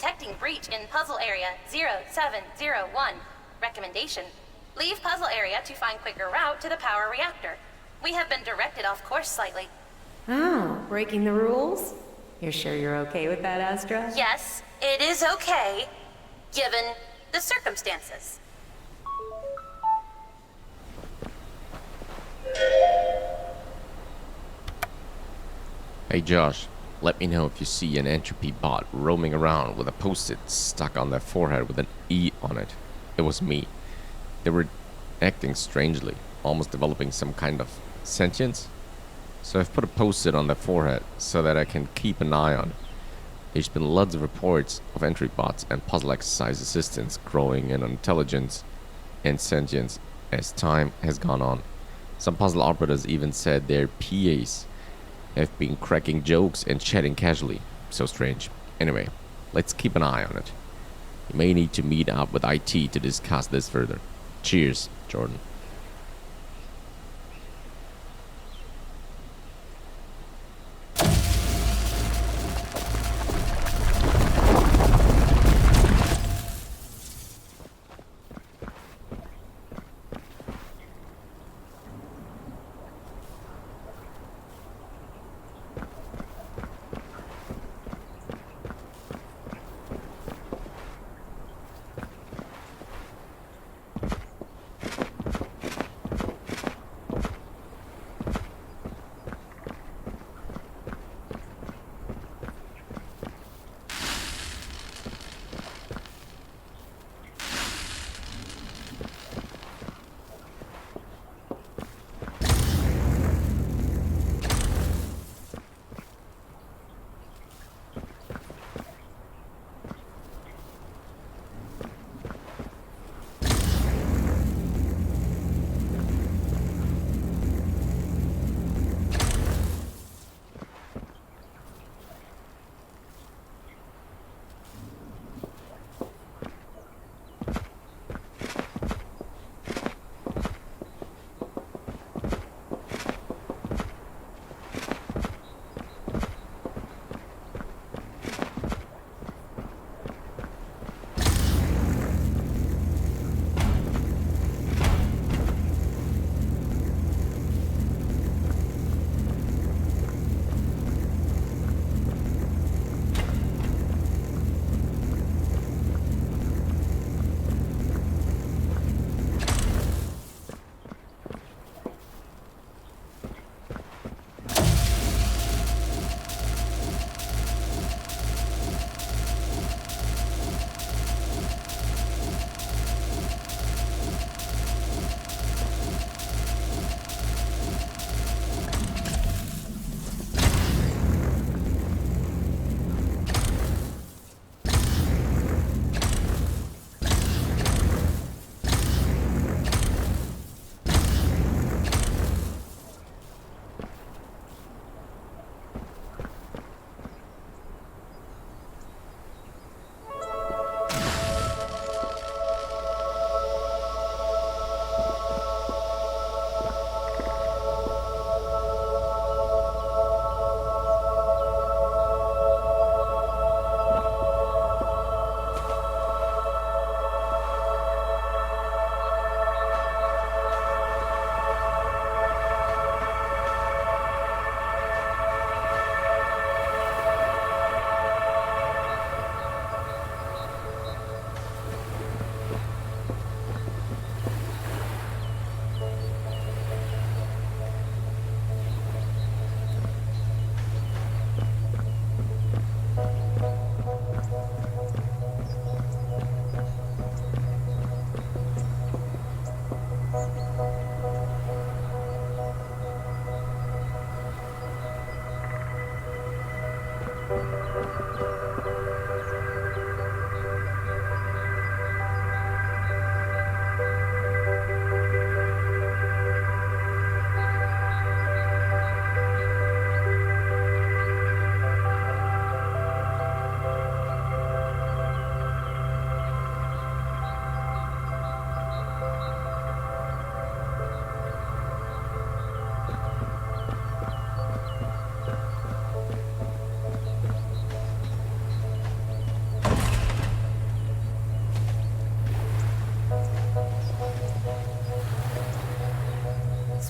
Detecting breach in puzzle area 0701. Recommendation: leave puzzle area to find quicker route to the power reactor. We have been directed off course slightly. Oh, breaking the rules? You're sure you're okay with that, Astra? Yes, it is okay, given the circumstances. Hey Josh, let me know if you see an entropy bot roaming around with a post-it stuck on their forehead with an E on it. It was me. They were acting strangely, almost developing some kind of sentience. So I've put a post-it on their forehead so that I can keep an eye on it. There's been lots of reports of entropy bots and puzzle exercise assistants growing in intelligence and sentience as time has gone on. Some puzzle operators even said their PAs have been cracking jokes and chatting casually. So strange. Anyway, let's keep an eye on it. You may need to meet up with IT to discuss this further. Cheers, Jordan.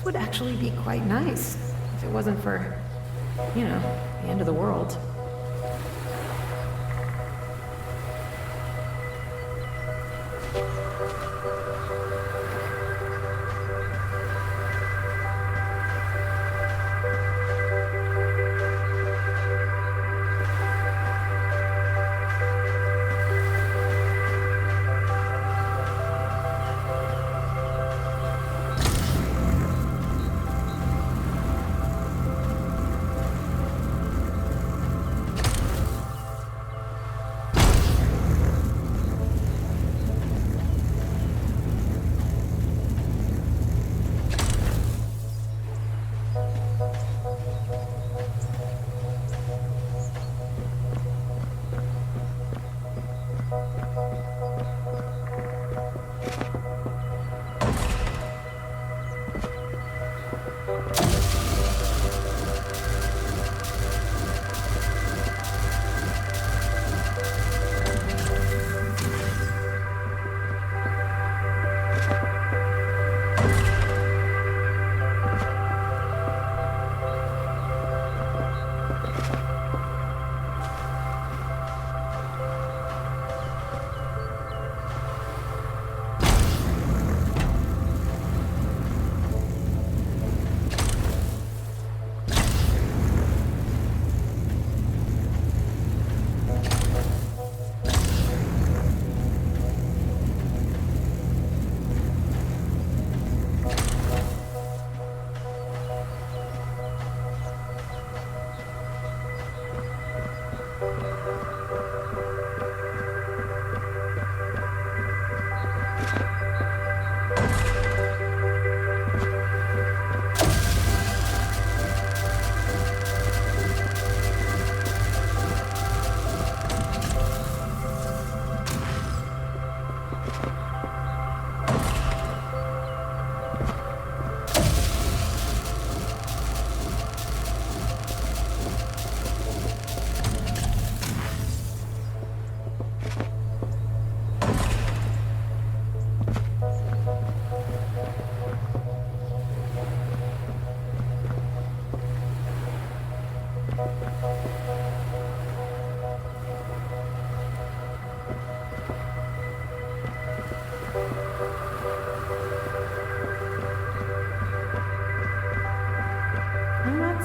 This would actually be quite nice if it wasn't for, you know, the end of the world.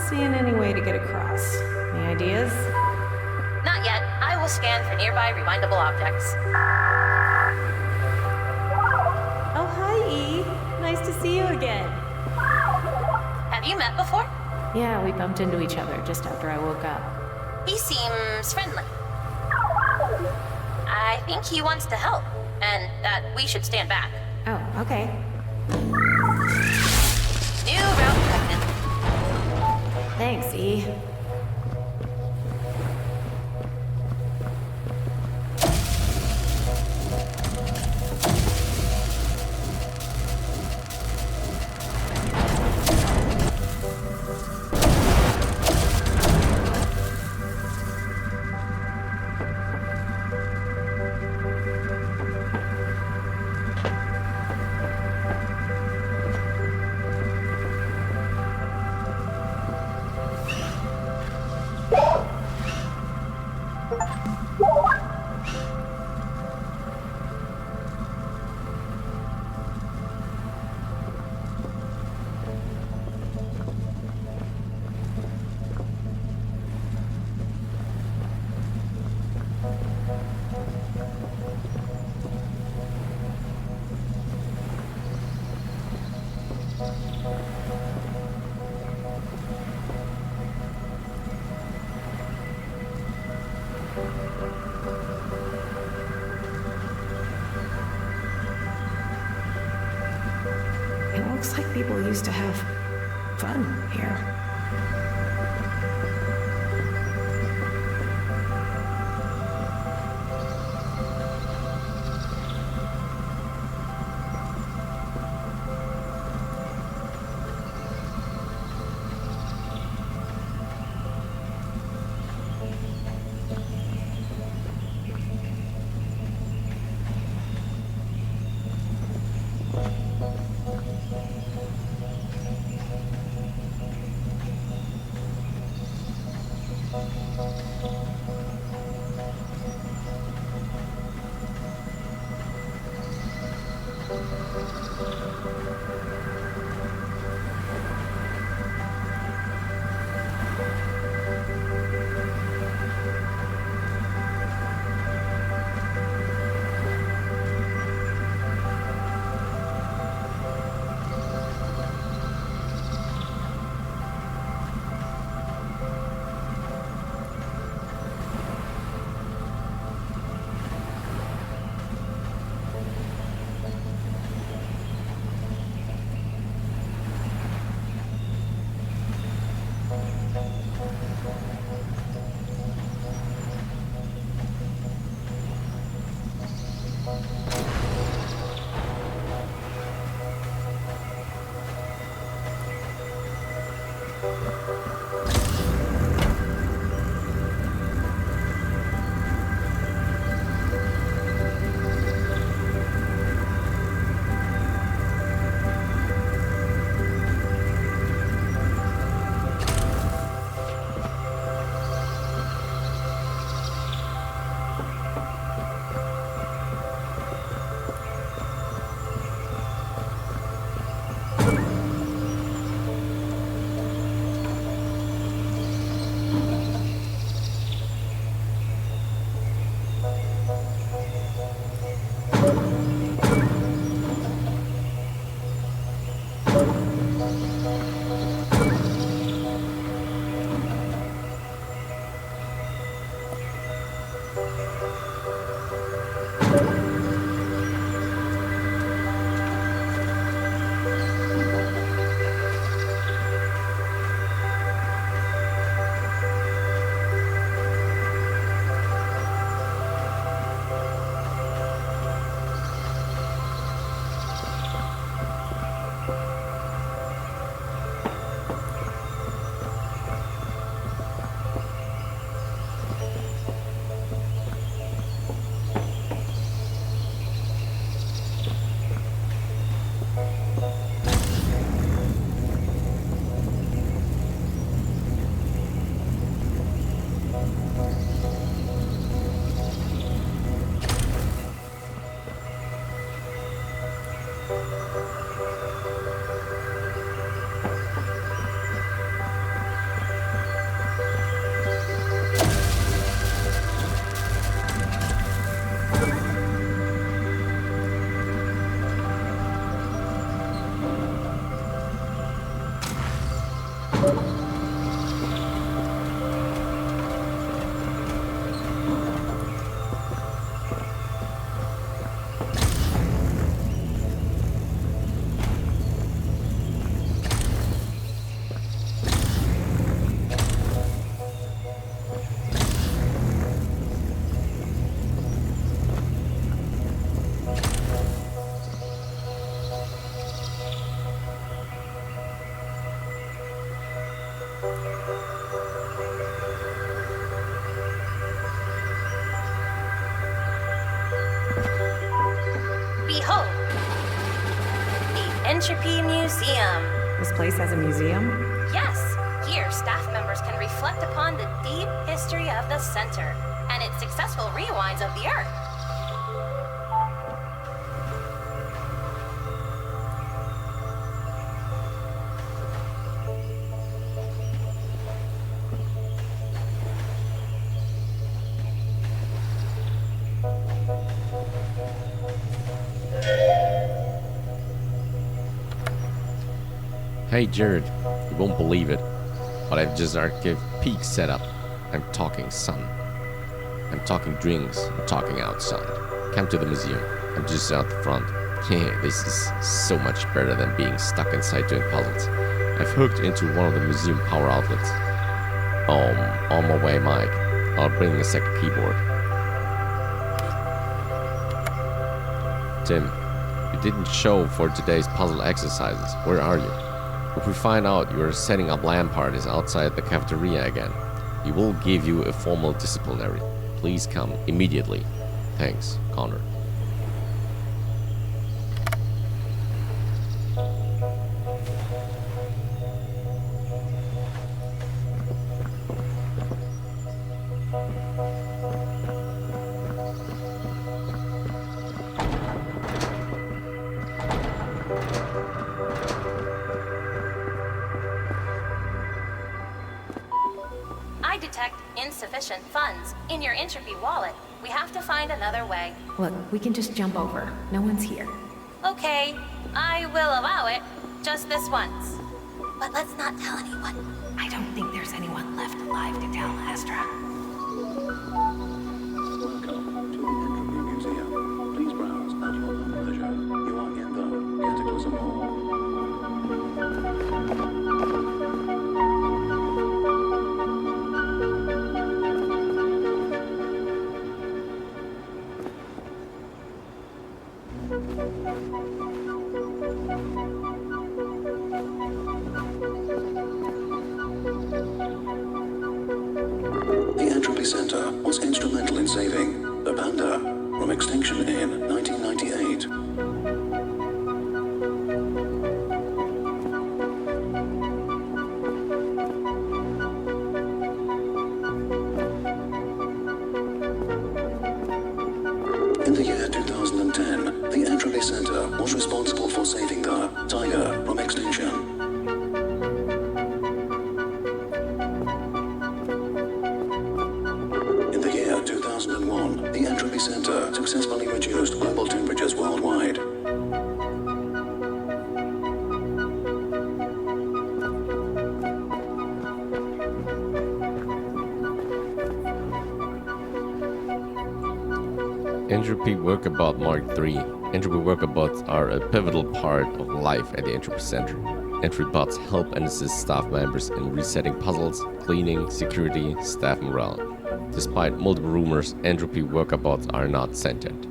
Seeing any way to get across. Any ideas? Not yet. I will scan for nearby rewindable objects. Oh, hi, E. Nice to see you again. Have you met before? Yeah, we bumped into each other just after I woke up. He seems friendly. I think he wants to help, and that we should stand back. Oh, okay. New route pregnant. Thanks, E. It looks like people used to have fun here. Behold, the Entropy Museum. This place has a museum? Yes, here staff members can reflect upon the deep history of the center and its successful rewinds of the Earth. Hey Jared, you won't believe it, but I've just archived peak setup. I'm talking sun. I'm talking drinks. I'm talking outside. Come to the museum. I'm just out the front. Yeah, this is so much better than being stuck inside doing puzzles. I've hooked into one of the museum power outlets. On my way, Mike. I'll bring a second keyboard. Tim, you didn't show for today's puzzle exercises. Where are you? If we find out you are setting up LAN parties outside the cafeteria again, we will give you a formal disciplinary. Please come immediately. Thanks, Connor. insufficient funds in your Entropy wallet. We have to find another way. Look, we can just jump over. No one's here. Okay, I will allow it. Just this once. But let's not tell anyone. I don't think there's anyone left alive to tell, Astra. Welcome to the Entropy Museum. Please browse at your own leisure. You are in the Cataclysm Hall. The Entropy Centre was instrumental in saving the Panda from extinction in 1998. In the year 2010, the Entropy Centre was responsible for saving the tiger from extinction. In the year 2001, the Entropy Centre successfully reduced global temperatures worldwide. Entropy Workabot Mark III. Entropy Workabots are a pivotal part of life at the Entropy Centre. Entropy bots help and assist staff members in resetting puzzles, cleaning, security, staff morale. Despite multiple rumors, Entropy Workabots are not sentient.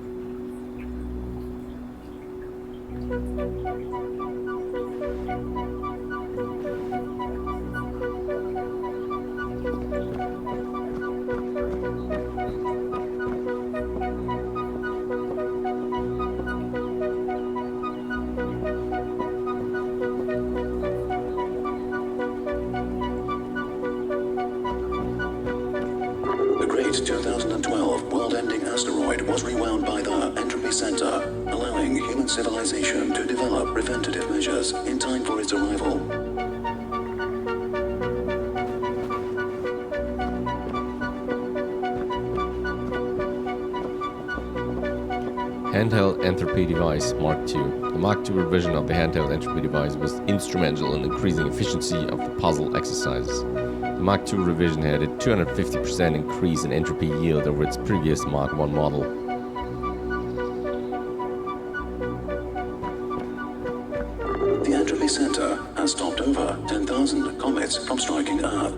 The great 2012 world-ending asteroid was rewound by the Entropy Centre, allowing human civilization to develop preventative measures in time for its arrival. Handheld Entropy Device Mark II. The Mark II revision of the handheld Entropy device was instrumental in increasing efficiency of the puzzle exercises. The Mark II revision had a 250% increase in entropy yield over its previous Mark I model. The Entropy Centre has stopped over 10,000 comets from striking Earth.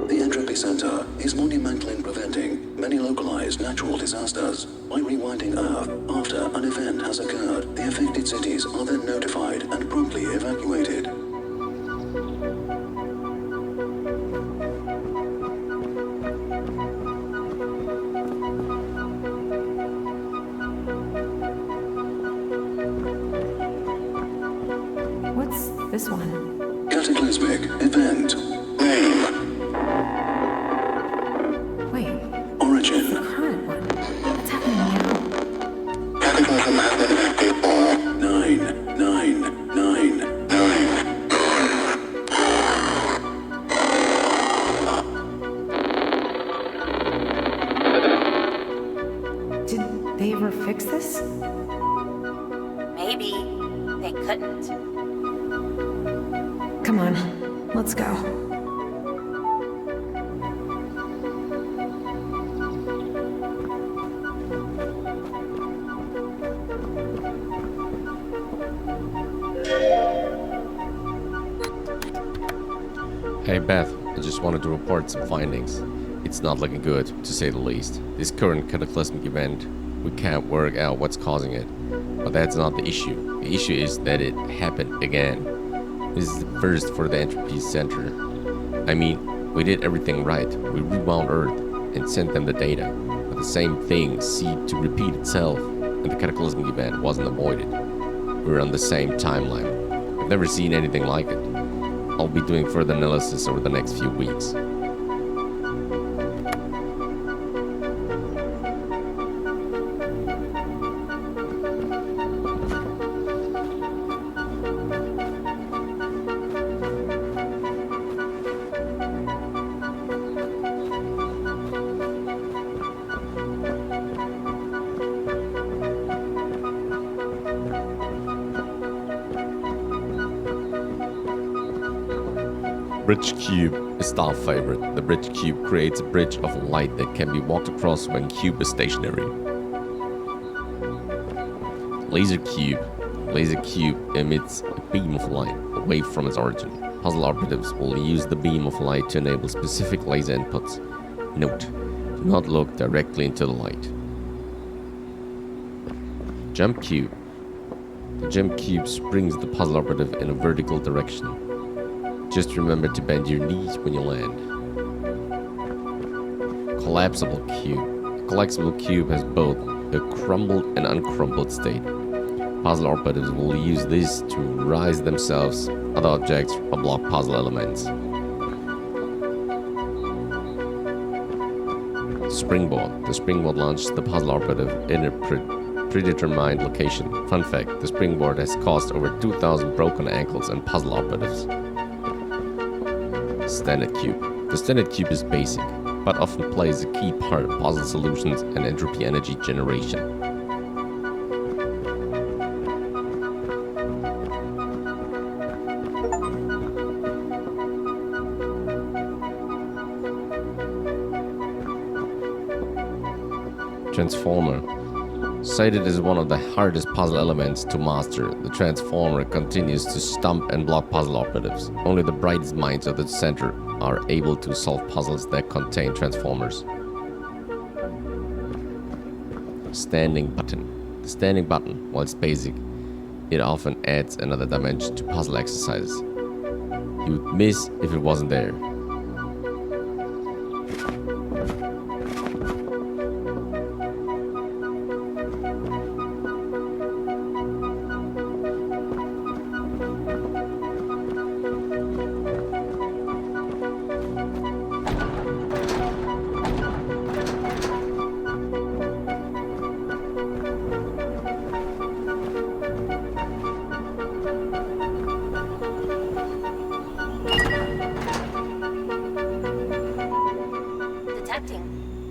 The Entropy Centre is monumental in preventing many localized natural disasters. By rewinding Earth after an event has occurred, the affected cities are then notified and promptly evacuated. What's this one? Cataclysmic event. Name. Wait, Origin. the current one. What's happening now? Cataclysm happened before. 9999. Did they ever fix this? Maybe they couldn't. Come on, let's go. Hey Beth, I just wanted to report some findings. It's not looking good, to say the least. This current cataclysmic event, we can't work out what's causing it. But that's not the issue. The issue is that it happened again. This is the first for the Entropy Centre. I mean, we did everything right. We rewound Earth and sent them the data. But the same thing seemed to repeat itself, and the cataclysmic event wasn't avoided. We're on the same timeline. I've never seen anything like it. I'll be doing further analysis over the next few weeks. Bridge cube, a staff favorite. The bridge cube creates a bridge of light that can be walked across when cube is stationary. Laser cube. Laser cube emits a beam of light away from its origin. Puzzle operatives will use the beam of light to enable specific laser inputs. Note, do not look directly into the light. Jump cube. The jump cube springs the puzzle operative in a vertical direction. Just remember to bend your knees when you land. Collapsible cube. A collapsible cube has both a crumbled and uncrumbled state. Puzzle operatives will use this to rise themselves, other objects, or block puzzle elements. Springboard. The springboard launches the puzzle operative in a predetermined location. Fun fact, the springboard has caused over 2,000 broken ankles and puzzle operatives. Standard cube. The standard cube is basic, but often plays a key part of puzzle solutions and entropy energy generation. Transformer. Cited as one of the hardest puzzle elements to master, the transformer continues to stump and block puzzle operatives. Only the brightest minds of the center are able to solve puzzles that contain transformers. Standing button. The standing button, while it's basic, it often adds another dimension to puzzle exercises. You would miss if it wasn't there.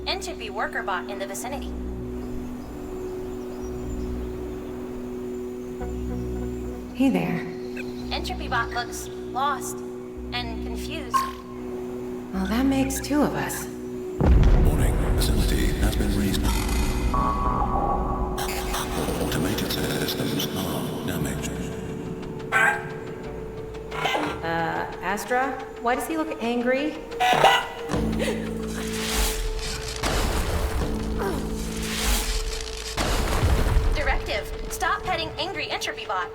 Entropy worker bot in the vicinity. Hey there. Entropy bot looks lost and confused. Well, that makes two of us. Warning, facility has been raised. Automated systems are damaged. Astra? Why does he look angry? Directive, stop petting angry Entropy bot.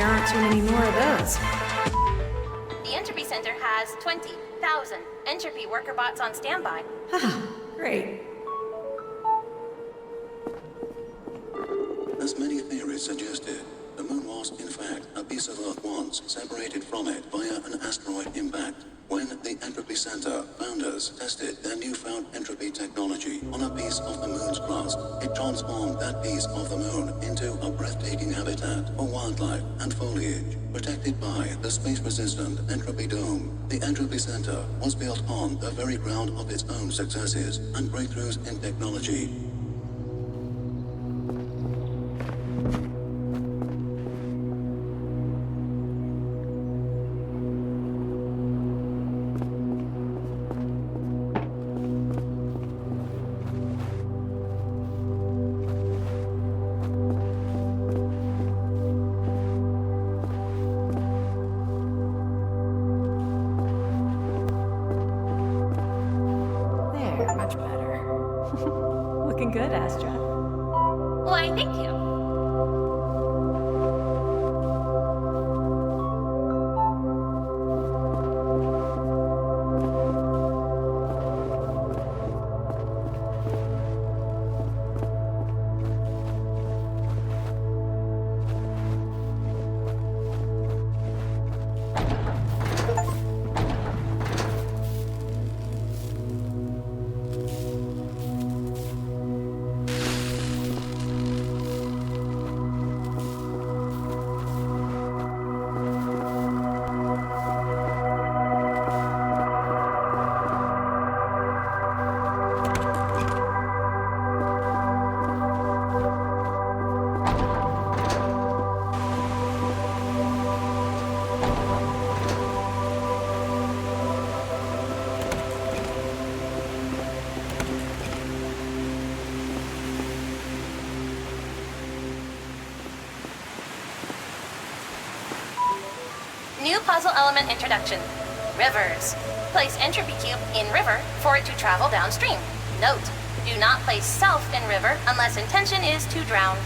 there aren't too many more of those. The Entropy Center has 20,000 Entropy worker bots on standby. Great. As many theories suggested, the moon was, in fact, a piece of Earth once separated from it via an asteroid impact. When the Entropy Centre founders tested their newfound entropy technology on a piece of the moon's crust, it transformed that piece of the moon into a breathtaking habitat for wildlife and foliage, protected by the space-resistant Entropy Dome. The Entropy Centre was built on the very ground of its own successes and breakthroughs in technology. There, much better. Looking good, Astra. Why, thank you. New puzzle element introduction. Rivers. Place entropy cube in river for it to travel downstream. Note, do not place self in river unless intention is to drown.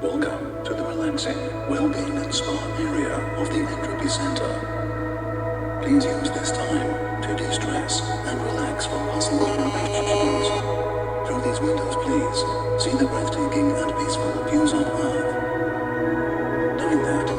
Welcome to the relaxing, well-being and spa area of the Entropy Centre. Please use this time to de-stress and relax from puzzle and questions. Through these windows, please, see the breathtaking and peaceful views of Earth. Knowing that,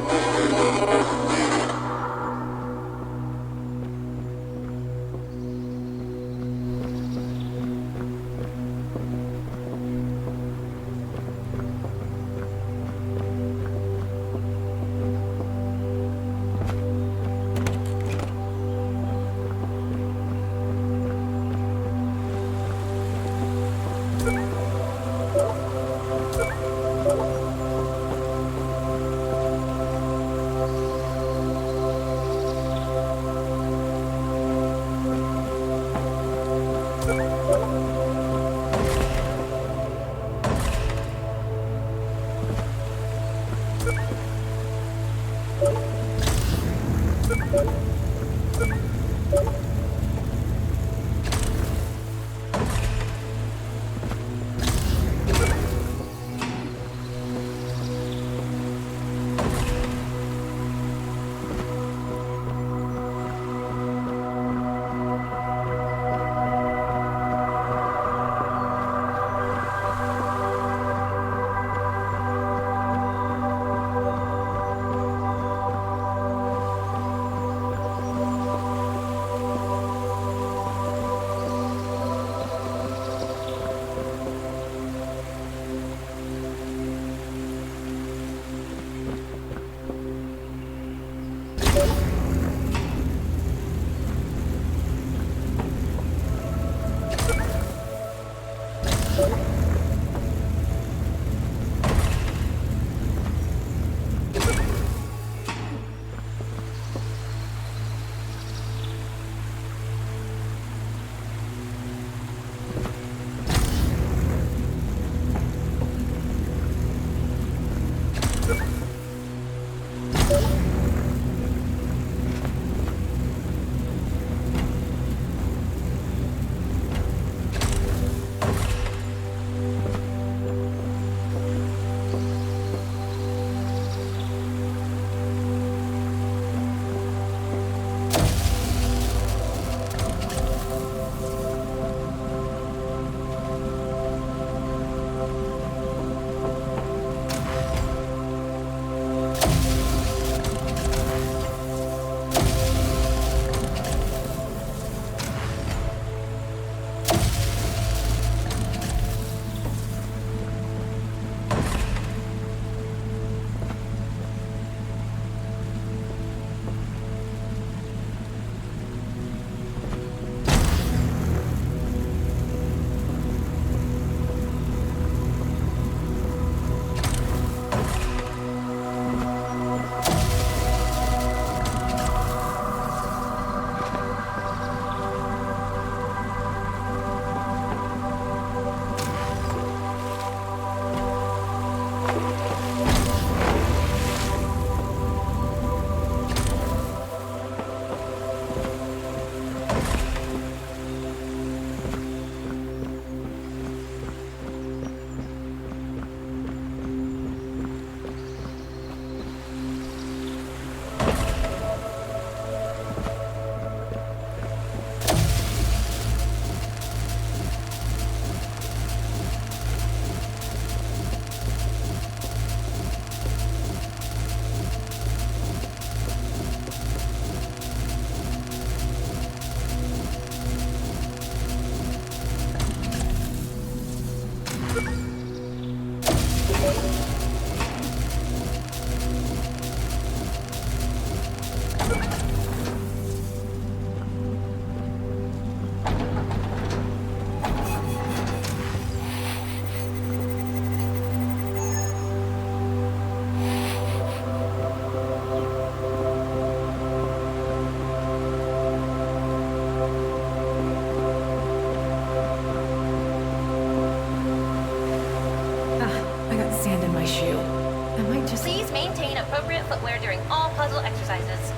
appropriate footwear during all puzzle exercises.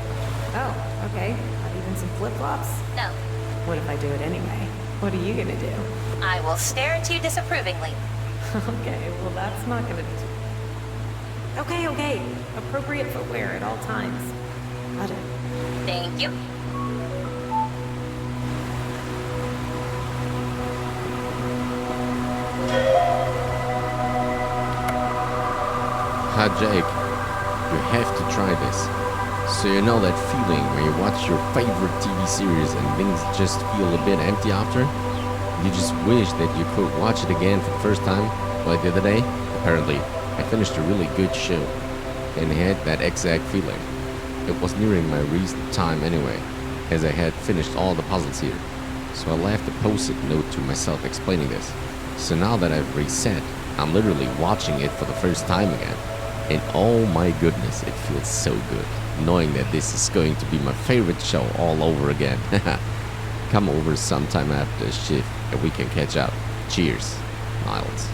Oh, okay. Not even some flip-flops? No, What if I do it anyway? What are you gonna do? I will stare at you disapprovingly. Okay, well that's not gonna do. Okay. Appropriate footwear at all times. Got it. Thank you. Hi Jake, you have to try this. So you know that feeling when you watch your favorite TV series and things just feel a bit empty after? You just wish that you could watch it again for the first time? Like the other day, apparently, I finished a really good show and had that exact feeling. It was nearing my recent time anyway, as I had finished all the puzzles here. So I left a post-it note to myself explaining this. So now that I've reset, I'm literally watching it for the first time again. And oh my goodness, it feels so good, knowing that this is going to be my favorite show all over again. Come over sometime after shift and we can catch up. Cheers, Miles.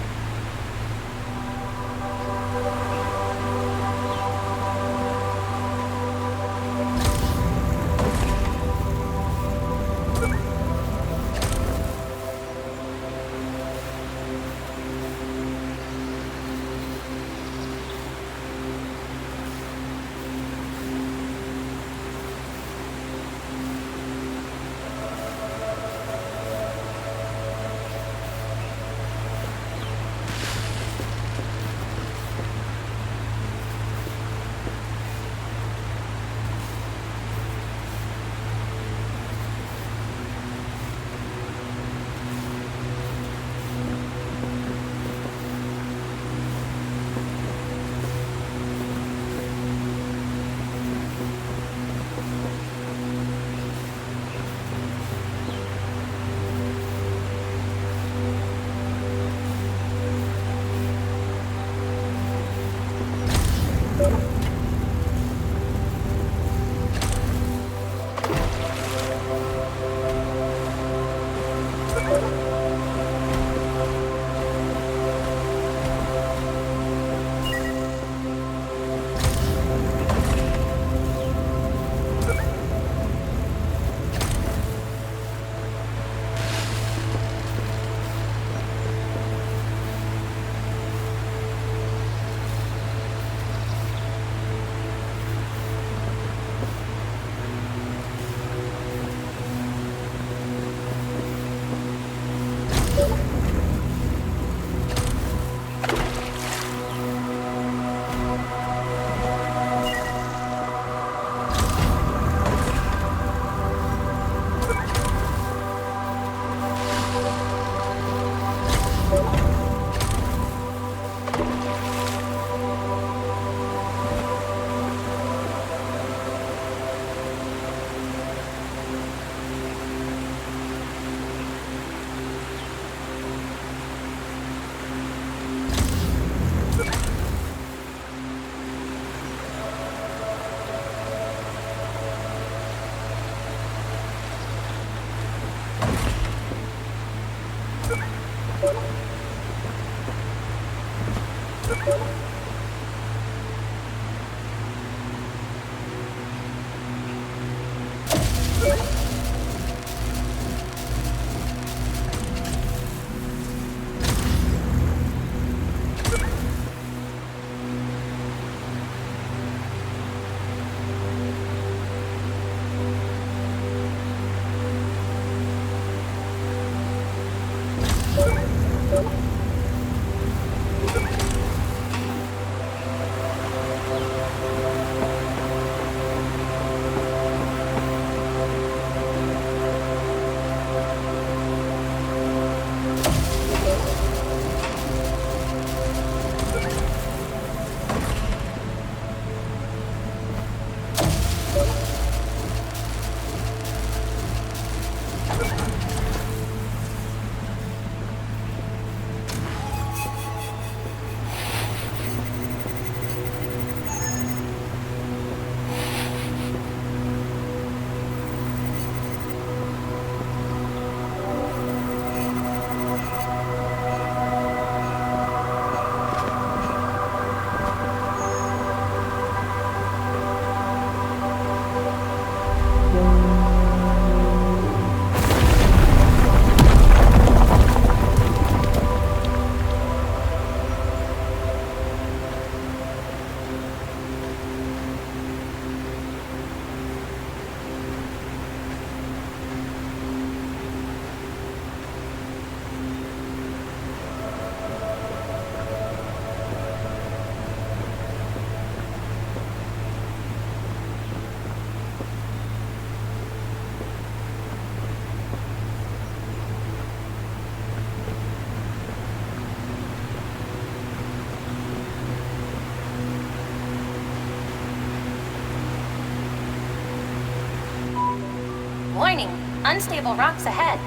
Warning, unstable rocks ahead.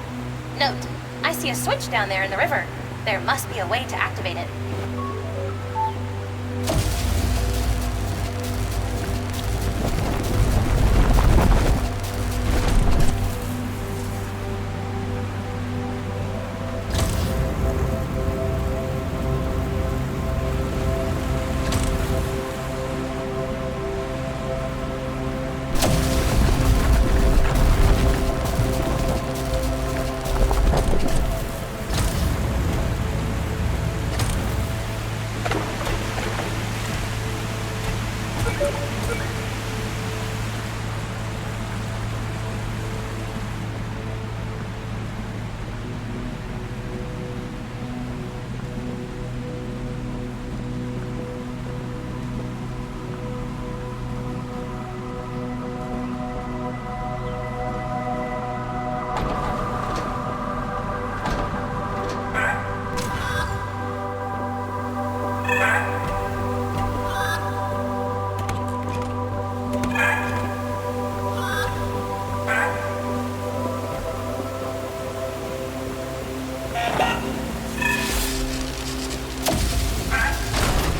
Note, I see a switch down there in the river. There must be a way to activate it.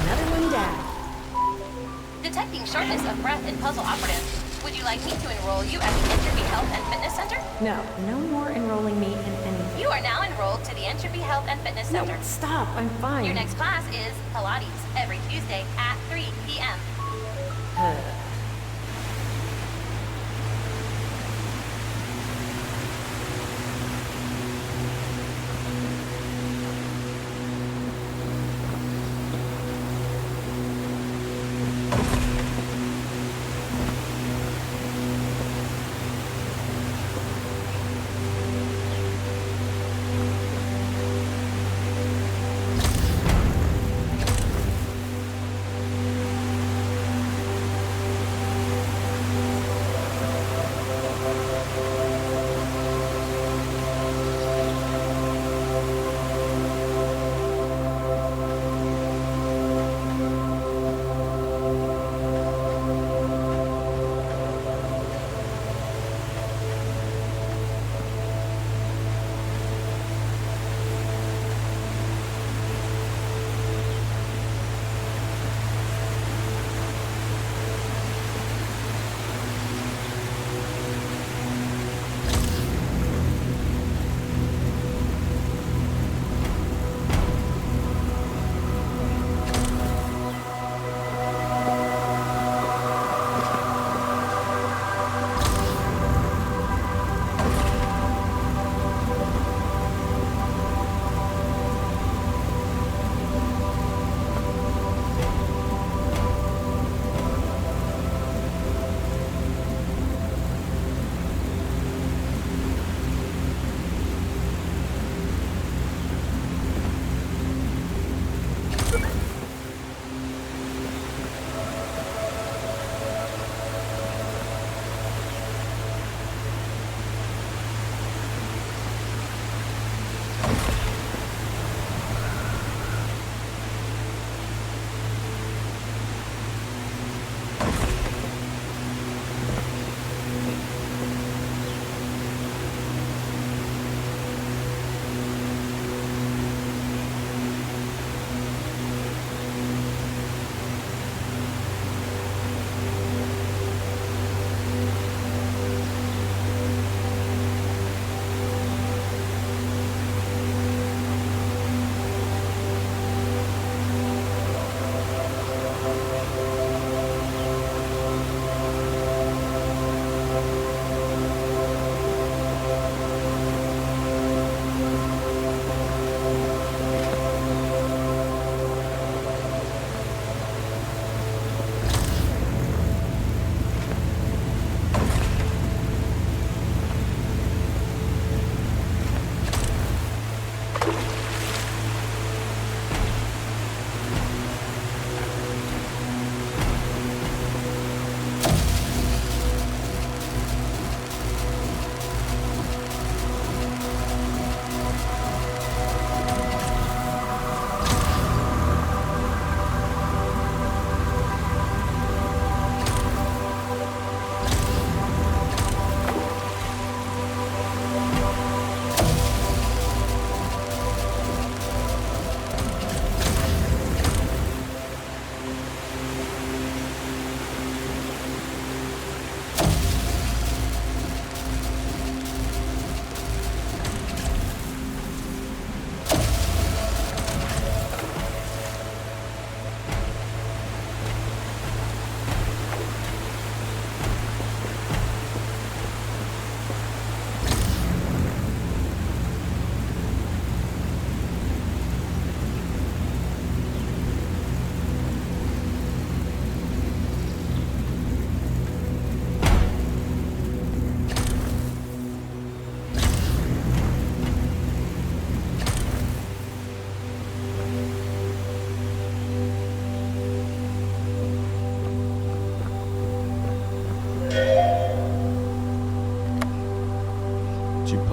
Another one down. Detecting shortness of breath in puzzle operative. Would you like me to enroll you at the Entropy Health and Fitness Center? No, no more enrolling me in anything. You are now enrolled to the Entropy Health and Fitness No, Center. stop, I'm fine. Your next class is Pilates every Tuesday at 3 p.m.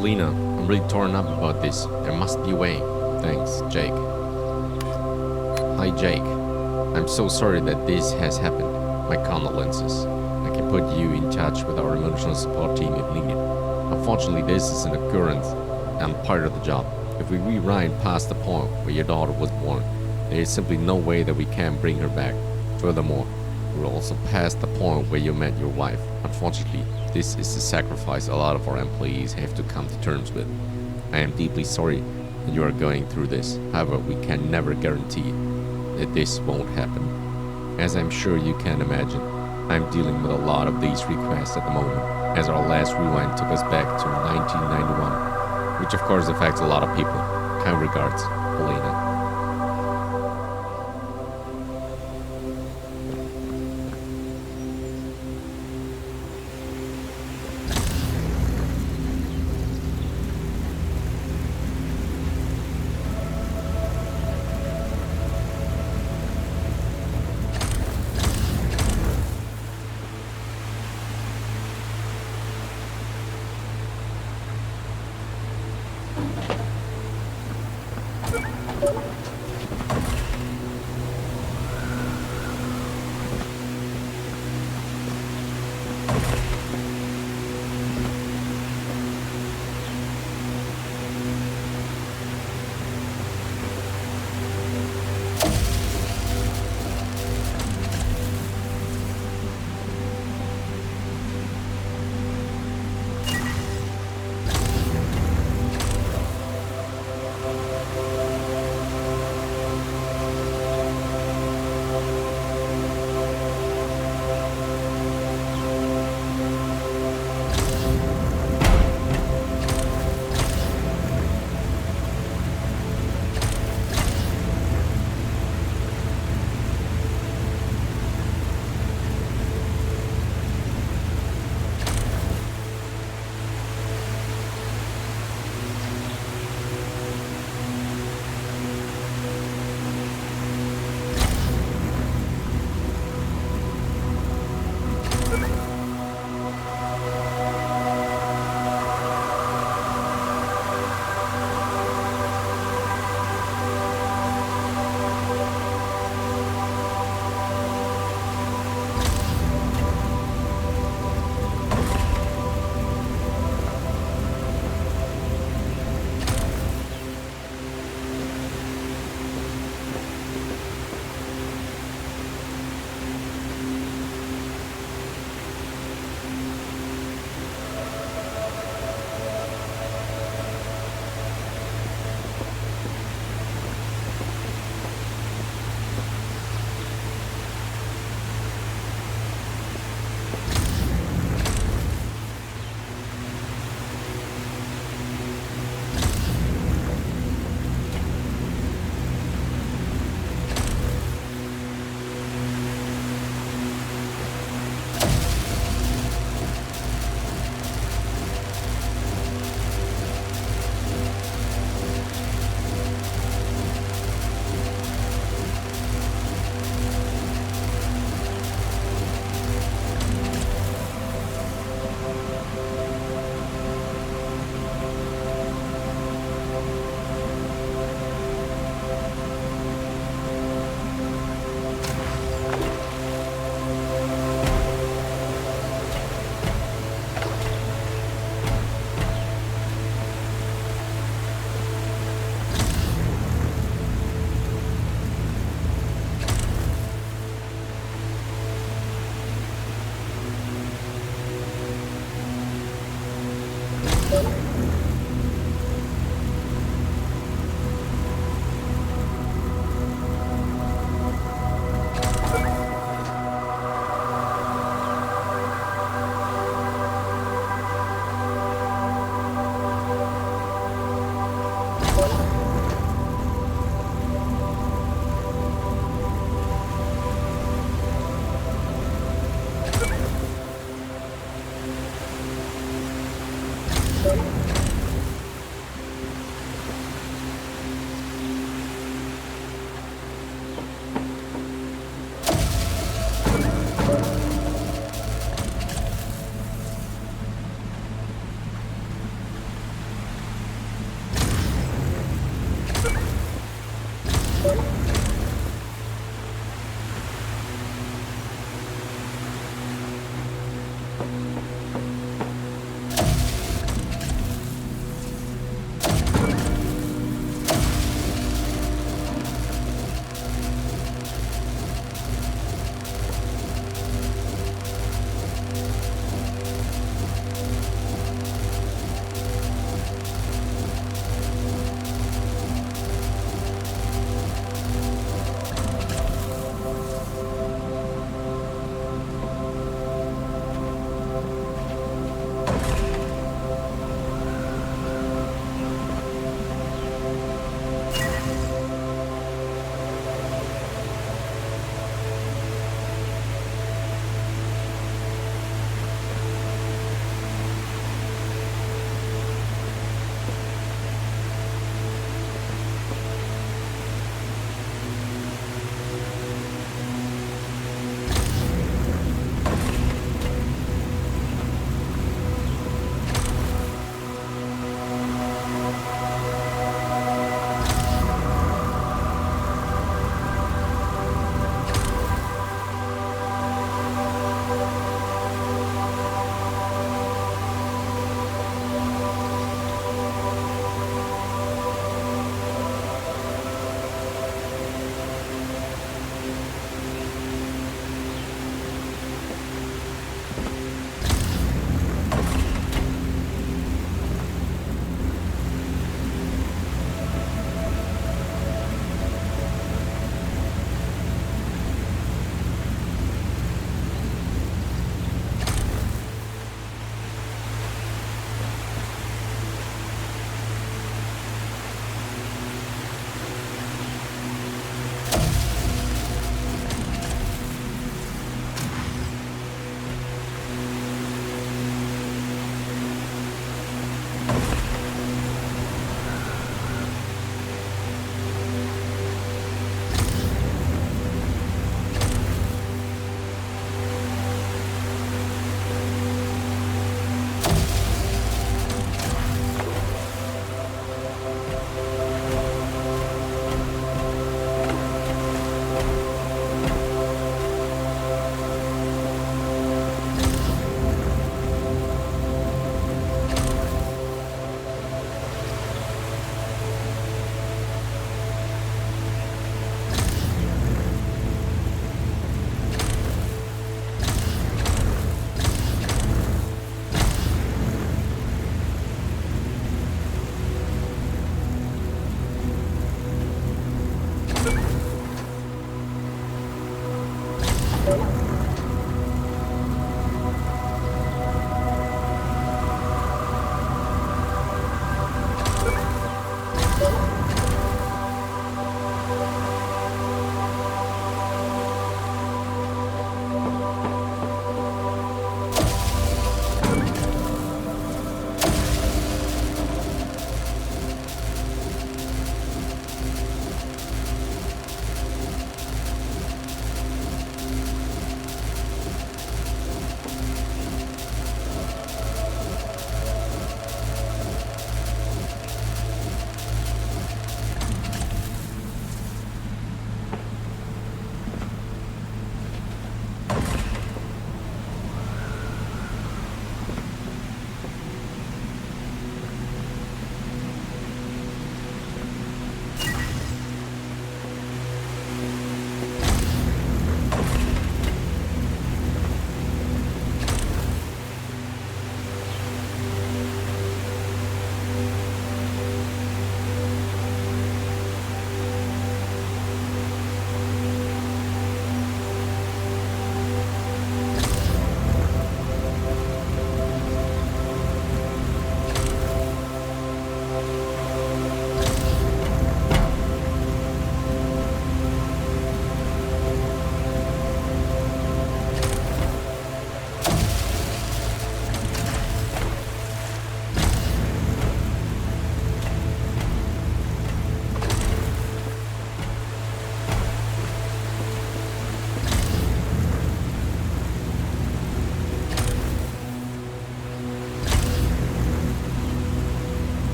Paulina, I'm really torn up about this. There must be a way. Thanks, Jake. Hi, Jake. I'm so sorry that this has happened. My condolences. I can put you in touch with our emotional support team if needed. Unfortunately, this is an occurrence and part of the job. If we rewind past the point where your daughter was born, there is simply no way that we can bring her back. Furthermore, we're also past the point where you met your wife. Unfortunately, this is the sacrifice a lot of our employees have to come to terms with. I am deeply sorry that you are going through this. However, we can never guarantee that this won't happen. As I'm sure you can imagine, I'm dealing with a lot of these requests at the moment, as our last rewind took us back to 1991, which of course affects a lot of people. Kind regards, Helena.